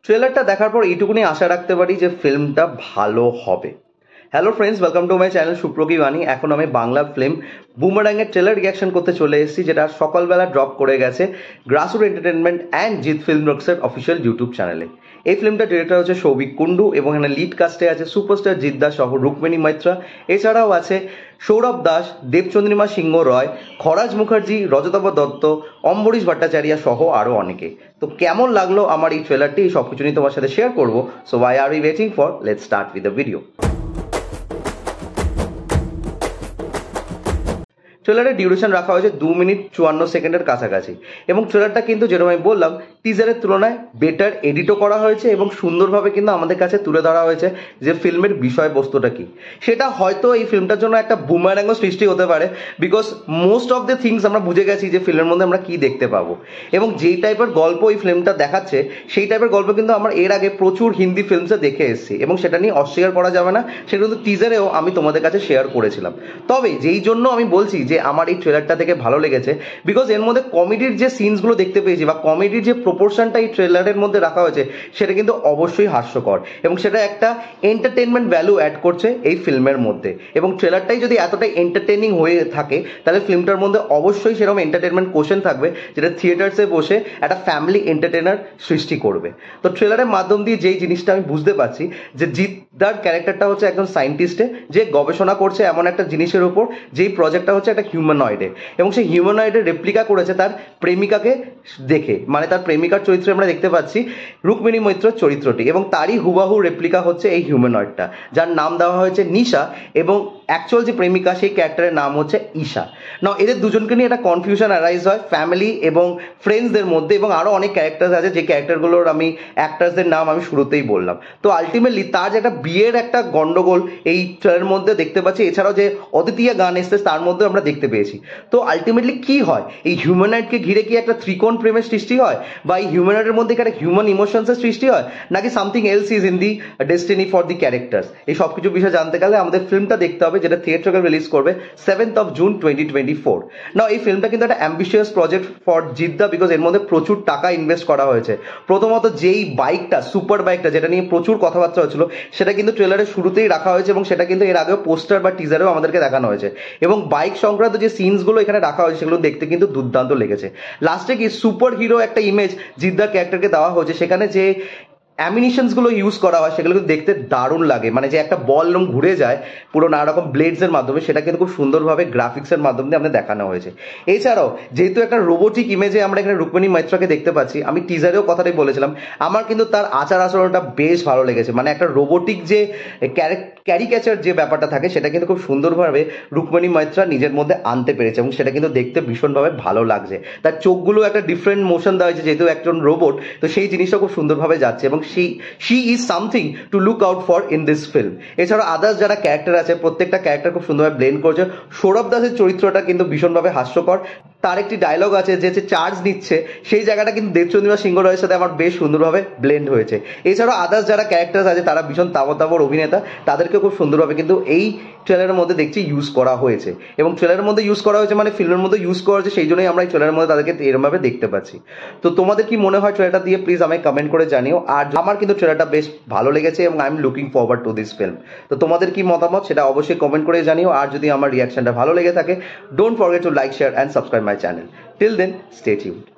ট্রেলারটা দেখার পর এইটুকুনি আশা রাখতে পারি যে ফিল্মটা ভালো হবে। Hello friends, welcome to my channel সুপ্রকি বাণী। এখন আমি বাংলা ফিল্ম বুমারাংয়ের ট্রেলার রিয়াকশন করতে চলে এসেছি, যেটা সকালবেলা ড্রপ করে গেছে grassroot entertainment and Jeet film ওয়ার্কসের অফিসিয়াল ইউটিউব চ্যানেলে। এই ফিল্মটা ডিরেক্টর হচ্ছে সৌভিক কুন্ডু এবং এখানে লিড কাস্টে আছে সুপারস্টার জিৎ দাস সহ রুক্মিণী মৈত্রা। এছাড়াও আছে সৌরভ দাস, দেবচন্দ্রিমা সিংহ রয়, খরাজ মুখার্জি, রজতাভ দত্ত, অম্বরীশ ভট্টাচার্য সহ আরও অনেকে। তো কেমন লাগলো আমার এই ট্রেলারটি, এই সব কিছু নিয়ে তোমার সাথে শেয়ার করবো। So why are we waiting for, let's start with the video. ট্রেলারের ডিউরেশন রাখা হয়েছে 2 মিনিট 54 সেকেন্ডের কাছাকাছি এবং ট্রেলারটা কিন্তু যেরকম আমি বললাম টিজারের তুলনায় বেটার এডিটও করা হয়েছে এবং সুন্দরভাবে কিন্তু আমাদের কাছে তুলে ধরা হয়েছে যে ফিল্মের বিষয়বস্তুটা কি। সেটা হয়তো এই ফিল্মটার জন্য একটা বুমারাঙ্গ সৃষ্টি হতে পারে, because most of the things আমরা বুঝে গেছি যে ফিল্মের মধ্যে আমরা কি দেখতে পাবো এবং যেই টাইপের গল্প এই ফিল্মটা দেখাচ্ছে সেই টাইপের গল্প কিন্তু আমরা এর আগে প্রচুর হিন্দি ফিল্মসে দেখে এসেছি এবং সেটা নিয়ে অস্বীকার করা যাবে না, সেটা কিন্তু টিজারেও আমি তোমাদের কাছে শেয়ার করেছিলাম। তবে যেই জন্য আমি বলছি যে আমার এই ট্রেলারটা থেকে ভালো লেগেছে, বিকজ এর মধ্যে কমেডির যে সিনসগুলো দেখতে পেয়েছি বা কমেডির যে প্রপোর্শনটা এই ট্রেলারের মধ্যে রাখা হয়েছে সেটা কিন্তু অবশ্যই হাস্যকর এবং সেটা একটা এন্টারটেনমেন্ট ভ্যালু অ্যাড করছে এই ফিল্মের মধ্যে। এবং ট্রেলারটাই যদি এতটাই এন্টারটেনিং হয়ে থাকে তাহলে ফিল্মটার মধ্যে অবশ্যই সেরকম এন্টারটেনমেন্ট কোশ্চেন থাকবে যেটা থিয়েটার্সে বসে একটা ফ্যামিলি এন্টারটেনার সৃষ্টি করবে। তো ট্রেলারের মাধ্যম দিয়ে যেই জিনিসটা আমি বুঝতে পারছি যে জিৎদার ক্যারেক্টারটা হচ্ছে একজন সায়েন্টিস্টে যে গবেষণা করছে এমন একটা জিনিসের উপর যেই প্রজেক্টটা হচ্ছে একটা হিউম্যানয়েডে, এবং সেই হিউম্যানয়েডের রেপ্লিকা করেছে তার প্রেমিকাকে দেখে, মানে তার প্রেমিকার চরিত্রে আমরা দেখতে পাচ্ছি রুক্মিণী মৈত্রর চরিত্রটি এবং তারই হুবাহু রেপ্লিকা হচ্ছে এই হিউম্যানয়েডটা, যার নাম দেওয়া হয়েছে নিশা এবং অ্যাকচুয়াল যে প্রেমিকা সেই ক্যারেক্টারের নাম হচ্ছে ঈশা। না, এদের দুজনকে নিয়ে একটা কনফিউশন অ্যারাইজ হয় ফ্যামিলি এবং ফ্রেন্ডসদের মধ্যে এবং আরও অনেক ক্যারেক্টার আছে যে ক্যারেক্টারগুলোর আমি অ্যাক্টার্সদের নাম আমি শুরুতেই বললাম। তো আলটিমেটলি তার যে একটা বিয়ের একটা গন্ডগোল এই ট্রেলারের মধ্যে দেখতে পাচ্ছি, এছাড়াও যে অদ্বিতীয় গান এসছে তার মধ্যে আমরা দেখতে পেয়েছি। তো আলটিমেটলি কি হয়, এই হিউম্যানয়েডকে ঘিরে কি একটা ত্রিকোণ প্রেমের সৃষ্টি হয় বা এই হিউম্যানয়েডের মধ্যে কি একটা হিউম্যান ইমোশনসের সৃষ্টি হয় নাকি something else is in the destiny for the characters, এই সব কিছু বিষয় জানতে গেলে আমাদের ফিল্মটা দেখতে হবে, যেটা থিয়েট্রিক্যাল রিলিজ করবে 7th of June 2024। না, এই ফিল্মটা কিন্তু একটা ambitious project for Jeddah, because এর মধ্যে প্রচুর টাকা ইনভেস্ট করা হয়েছে। প্রথমত যেই বাইকটা, সুপার বাইকটা, যেটা নিয়ে প্রচুর কথাবার্তা হয়েছিল সেটা কিন্তু ট্রেলারের শুরুতেই রাখা হয়েছে এবং সেটা কিন্তু এর আগেও পোস্টার বা টিজারেও আমাদেরকে দেখানো হয়েছে এবং বাইক সংক্রান্ত যে সিনসগুলো এখানে রাখা হয়েছে সেগুলো দেখতে কিন্তু দুর্দান্ত লেগেছে। লাস্টে কি সুপার হিরো একটা ইমেজ জিদ্দার ক্যারেক্টারকে দেওয়া হয়েছে, সেখানে যে অ্যামিনিশনসগুলো ইউজ করা হয় সেগুলো কিন্তু দেখতে দারুণ লাগে, মানে যে একটা বল লোম ঘুরে যায় পুরো নানা রকম ব্লেডসের মাধ্যমে, সেটা কিন্তু খুব সুন্দরভাবে গ্রাফিক্সের মাধ্যমে আমাদের দেখানো হয়েছে। এছাড়াও যেহেতু একটা রোবোটিক ইমেজে আমরা এখানে রুক্মিণী মৈত্রাকে দেখতে পাচ্ছি, আমি টিজারেও কথাটাই বলেছিলাম, আমার কিন্তু তার আচার আচরণটা বেশ ভালো লেগেছে, মানে একটা রোবোটিক যে ক্যারিকেচার যে ব্যাপারটা থাকে সেটা কিন্তু খুব সুন্দরভাবে রুক্মিণী মৈত্রা নিজের মধ্যে আনতে পেরেছে এবং সেটা কিন্তু দেখতে ভীষণভাবে ভালো লাগছে। তার চোখগুলো একটা ডিফারেন্ট মোশন দেওয়া হয়েছে যেহেতু একজন রোবট, তো সেই জিনিসটা খুব সুন্দরভাবে যাচ্ছে এবং she is something to look out for in this film। এছাড়া আদার্স যারা ক্যারেক্টার আছে প্রত্যেকটা ক্যারেক্টার খুব সুন্দরভাবে ব্লেন্ড করছে। সৌরভ দাসের চরিত্রটা কিন্তু ভীষণভাবে হাস্যকর, তার একটি ডায়লগ আছে যে চার্জ নিচ্ছে, সেই জায়গাটা কিন্তু দেবচন্দ্রিমা সিংহ রয়ের সাথে আমার বেশ সুন্দরভাবে ব্লেন্ড হয়েছে। এছাড়াও আদার্স যারা ক্যারেক্টার আছে তারা ভীষণ তাবর অভিনেতা, তাদেরকে খুব সুন্দরভাবে কিন্তু এই ট্রেলারের মধ্যে দেখছি ইউজ করা হয়েছে এবং ট্রেলারের মধ্যে ইউজ করা হয়েছে মানে ফিল্মের মধ্যে ইউজ করা হয়েছে, সেই জন্যই আমরা এই ট্রেলারের মধ্যে তাদেরকে এরকমভাবে দেখতে পাচ্ছি। তো তোমাদের কি মনে হয় ট্রেলারটা দিয়ে প্লিজ আমায় কমেন্ট করে জানিও। আর আমার কিন্তু ট্রেলারটা বেশ ভালো লেগেছে এবং I am looking forward to this film. তো তোমাদের কি মতামত সেটা অবশ্যই কমেন্ট করে জানিও। আর যদি আমার রিয়াকশনটা ভালো লেগে থাকে, don't forget to like, share and subscribe my channel. Till then, stay tuned.